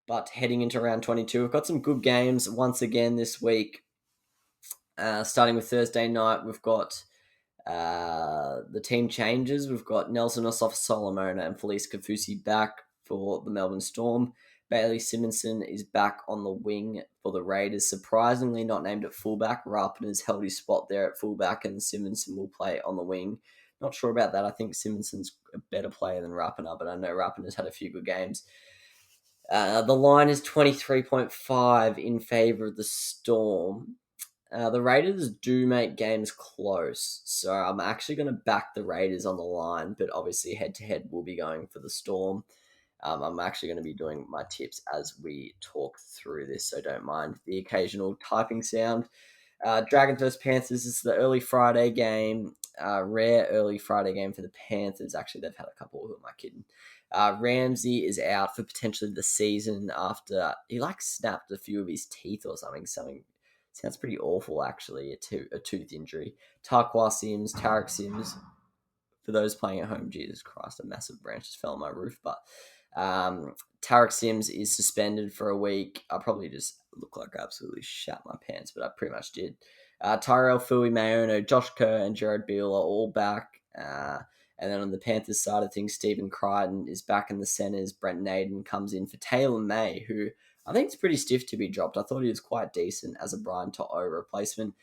But heading into round 22, we've got some good games once again this week. Starting with Thursday night, we've got the team changes. We've got Nelson Ossoff-Solomona and Felice Kafusi back for the Melbourne Storm. Bailey Simonson is back on the wing for the Raiders. Surprisingly not named at fullback. Rapin has held his spot there at fullback and Simonson will play on the wing. Not sure about that. I think Simonson's a better player than Rapiner, but I know Rapin has had a few good games. The line is 23.5 in favour of the Storm. The Raiders do make games close, so I'm actually going to back the Raiders on the line, but obviously head-to-head we'll be going for the Storm. I'm actually going to be doing my tips as we talk through this, so don't mind the occasional typing sound. Dragons vs Panthers is the early Friday game. Rare early Friday game for the Panthers. Actually, they've had a couple. Who am I kidding? Ramsey is out for potentially the season after he snapped a few of his teeth or something. Something sounds pretty awful, actually. A tooth injury. Tarquin Sims, Tarek Sims. For those playing at home, Jesus Christ, a massive branch just fell on my roof. But Tarek Sims is suspended for a week. I probably just look like I absolutely shat my pants, but I pretty much did. Tyrell Fui-Mayono, Josh Kerr, and Jared Beale are all back. And then on the Panthers side of things, Stephen Crichton is back in the centres. Brent Naden comes in for Taylor May, who I think is pretty stiff to be dropped. I thought he was quite decent as a Brian To'o replacement.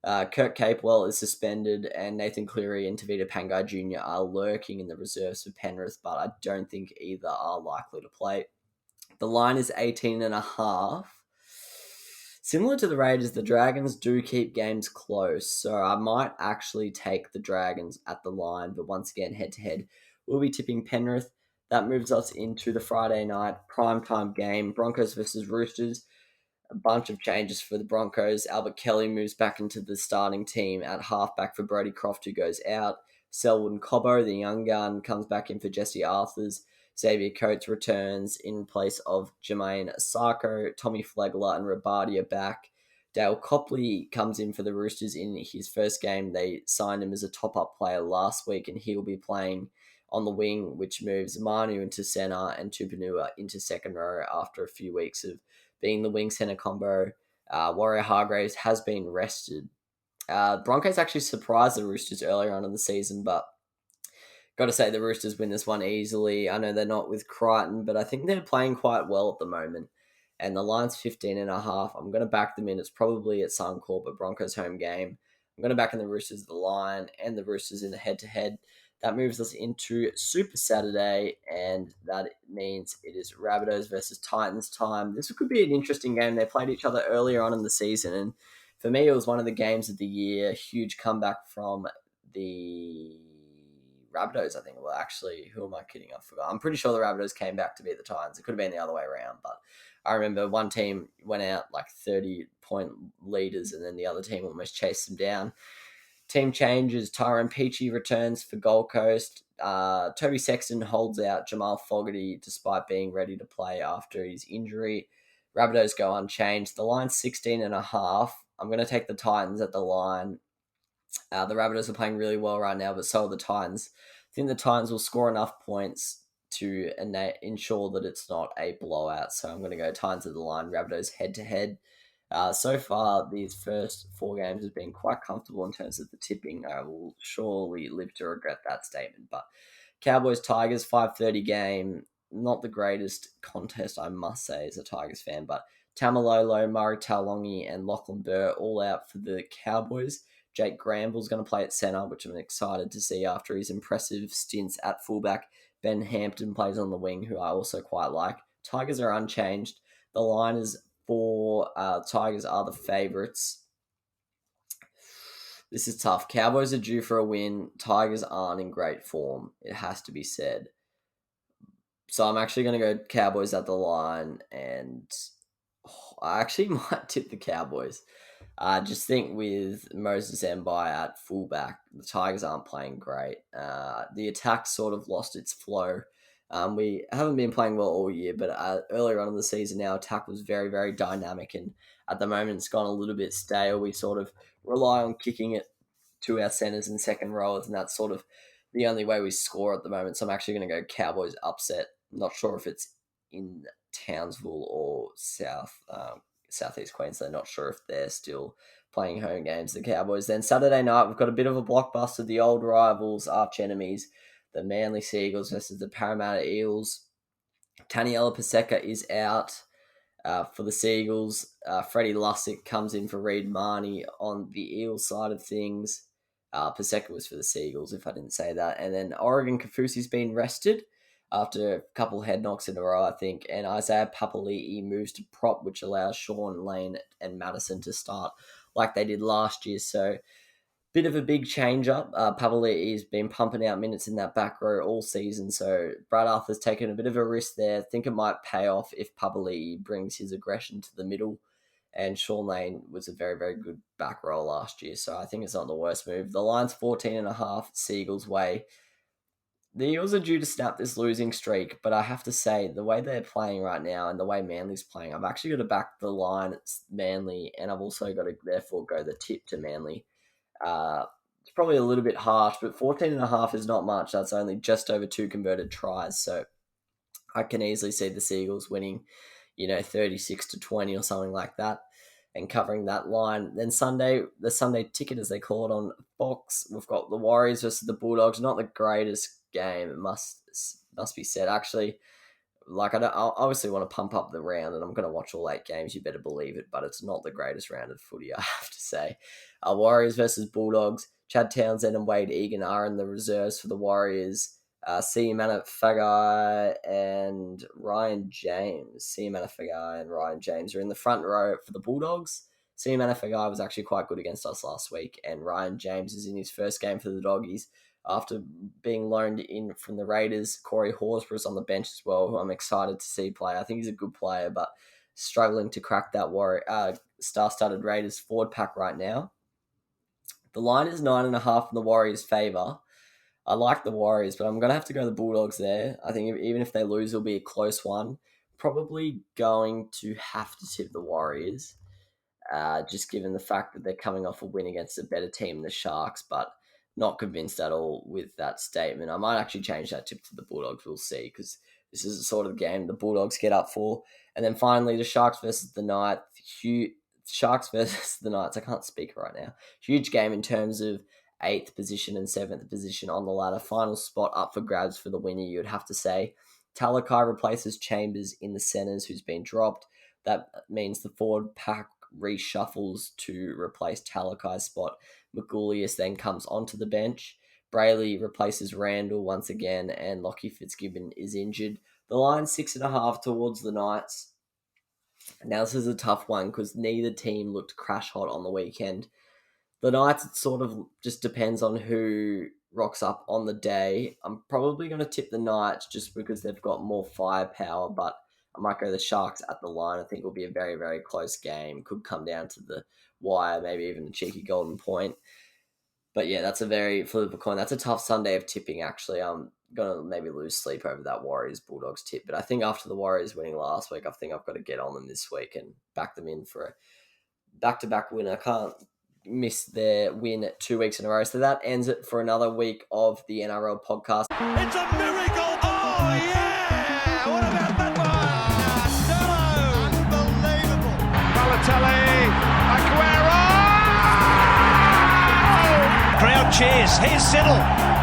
Kurt Capewell is suspended, and Nathan Cleary and Tavita Pangai Jr. are lurking in the reserves for Penrith, but I don't think either are likely to play. The line is 18.5. Similar to the Raiders, the Dragons do keep games close, so I might actually take the Dragons at the line, but once again, head-to-head, we'll be tipping Penrith. That moves us into the Friday night primetime game, Broncos versus Roosters. A bunch of changes for the Broncos. Albert Kelly moves back into the starting team at halfback for Brodie Croft, who goes out. Selwood Cobbo, the young gun, comes back in for Jesse Arthurs. Xavier Coates returns in place of Jermaine Sarko. Tommy Flegler and Rabadi are back. Dale Copley comes in for the Roosters in his first game. They signed him as a top-up player last week, and he'll be playing on the wing, which moves Manu into centre and Tupanua into second row after a few weeks of being the wing centre combo. Warrior Hargraves has been rested. Broncos actually surprised the Roosters earlier on in the season, but got to say the Roosters win this one easily. I know they're not with Crichton, but I think they're playing quite well at the moment. And the line's 15.5. I'm going to back them in. It's probably at Suncorp, but Broncos home game. I'm going to back in the Roosters at the line and the Roosters in the head-to-head. That moves us into Super Saturday, and that means it is Rabbitohs versus Titans time. This could be an interesting game. They played each other earlier on in the season, and for me, it was one of the games of the year. Huge comeback from the Rabbitohs, I think. Well, actually, who am I kidding? I forgot. I'm pretty sure the Rabbitohs came back to beat the Titans. It could have been the other way around, but I remember one team went out like 30-point leaders, and then the other team almost chased them down. Team changes. Tyrone Peachy returns for Gold Coast. Toby Sexton holds out Jamal Fogarty despite being ready to play after his injury. Rabbitohs go unchanged. The line's 16.5. I'm going to take the Titans at the line. The Rabbitohs are playing really well right now, but so are the Titans. I think the Titans will score enough points to ensure that it's not a blowout. So I'm going to go Titans at the line, Rabbitohs head-to-head. So far, these first 4 games have been quite comfortable in terms of the tipping. I will surely live to regret that statement. But Cowboys-Tigers, 5:30 game. Not the greatest contest, I must say, as a Tigers fan. But Tamalolo, Murray Taulongi, and Lachlan Burr all out for the Cowboys. Jake Gramble's going to play at centre, which I'm excited to see after his impressive stints at fullback. Ben Hampton plays on the wing, who I also quite like. Tigers are unchanged. The line is 4. Tigers are the favourites. This is tough. Cowboys are due for a win. Tigers aren't in great form. It has to be said. So I'm actually going to go Cowboys at the line, and I actually might tip the Cowboys. I just think with Moses Mbai at fullback, the Tigers aren't playing great. The attack sort of lost its flow. We haven't been playing well all year, but earlier on in the season, our attack was very, very dynamic, and at the moment it's gone a little bit stale. We sort of rely on kicking it to our centres and second rowers, and that's sort of the only way we score at the moment. So I'm actually going to go Cowboys upset. Not sure if it's in Townsville or Southeast Queensland. Not sure if they're still playing home games, the Cowboys. Then Saturday night, we've got a bit of a blockbuster, the old rivals, arch enemies, the Manly Sea Eagles versus the Parramatta Eels. Taniela Paseka is out for the Sea Eagles. Freddie Lussick comes in for Reid Marnie on the Eels side of things. Paseka was for the Sea Eagles, if I didn't say that. And then Oregon Kafusi's been rested after a couple head knocks in a row, I think. And Isaiah Papali'i moves to prop, which allows Sean, Lane, and Madison to start like they did last year. So bit of a big change-up. Papali'i's been pumping out minutes in that back row all season, so Brad Arthur's taken a bit of a risk there. I think it might pay off if Papali'i brings his aggression to the middle. And Sean Lane was a very, very good back row last year, so I think it's not the worst move. The line's 14.5 Seagulls way. The Eagles are due to snap this losing streak, but I have to say, the way they're playing right now and the way Manly's playing, I've actually got to back the line at Manly, and I've also got to therefore go the tip to Manly. It's probably a little bit harsh, but 14.5 is not much. That's only just over 2 converted tries, so I can easily see the Seagulls winning, 36-20 or something like that, and covering that line. Then Sunday, the Sunday ticket, as they call it on Fox, we've got the Warriors versus the Bulldogs. Not the greatest game, it must be said. Actually, I obviously want to pump up the round, and I'm going to watch all 8 games, you better believe it, but it's not the greatest round of footy, I have to say. Warriors versus Bulldogs. Chad Townsend and Wade Egan are in the reserves for the Warriors. Siamana Fagai and Ryan James. Are in the front row for the Bulldogs. Siamana Fagai was actually quite good against us last week, and Ryan James is in his first game for the Doggies after being loaned in from the Raiders. Corey Horsburgh's on the bench as well, who I'm excited to see play. I think he's a good player, but struggling to crack that star-studded Raiders forward pack right now. The line is 9.5 in the Warriors' favour. I like the Warriors, but I'm going to have to go the Bulldogs there. I think even if they lose, it'll be a close one. Probably going to have to tip the Warriors, just given the fact that they're coming off a win against a better team, the Sharks, but not convinced at all with that statement. I might actually change that tip to the Bulldogs. We'll see, because this is the sort of game the Bulldogs get up for. And then finally, the Sharks versus the Knights. Sharks versus the Knights. I can't speak right now. Huge game in terms of 8th position and 7th position on the ladder. Final spot up for grabs for the winner, you'd have to say. Talakai replaces Chambers in the centres, who's been dropped. That means the forward pack reshuffles to replace Talakai's spot. Magoulias then comes onto the bench. Brayley replaces Randall once again, and Lockie Fitzgibbon is injured. The line 6.5 towards the Knights. Now, this is a tough one because neither team looked crash hot on the weekend. The Knights, it sort of just depends on who rocks up on the day. I'm probably going to tip the Knights just because they've got more firepower, but I might go the Sharks at the line. I think it'll be a very, very close game. Could come down to the wire, maybe even a cheeky golden point. But yeah, that's a very flip of a coin. That's a tough Sunday of tipping, actually. I'm going to maybe lose sleep over that Warriors-Bulldogs tip. But I think after the Warriors winning last week, I think I've got to get on them this week and back them in for a back-to-back win. I can't miss their win 2 weeks in a row. So that ends it for another week of the NRL podcast. It's a miracle! Oh, yeah! What about that one? Unbelievable! Balotelli, Aguero! Crowd cheers. Here's Siddle.